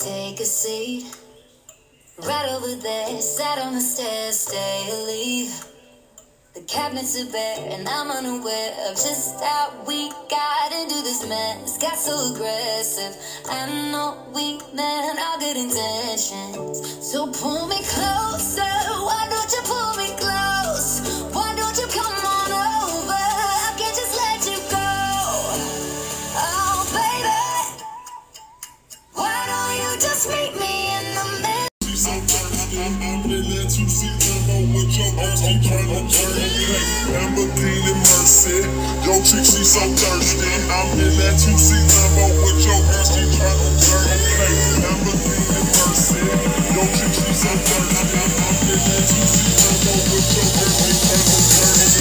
Take a seat, right over there. Sat on the stairs, stay or leave. The cabinets are bare, and I'm unaware of just how we got into this mess. Got so aggressive. I know we meant all good intentions. So pull me closer. Why don't you pull me close? Why don't you come on over? I can't just let you go. Oh, baby, why don't you just meet me in the middle? I'm in that 2 season with your ass, I'm tryna turn it. Lamborghini Mercy, yo chick, she so thirsty. I'm in that 2 season with your ass, she tryna turn it. Lamborghini Mercy, yo chick, she so thirsty. I'm in that 2 season with your ass, she tryna turn it.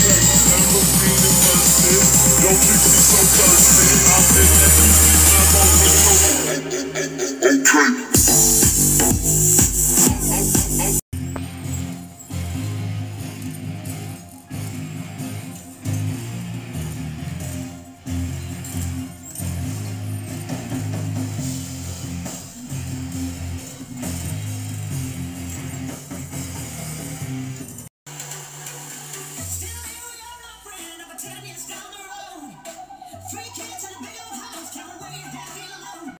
Lamborghini Mercy, yo chick, she so thirsty. I'm in that 2 season with your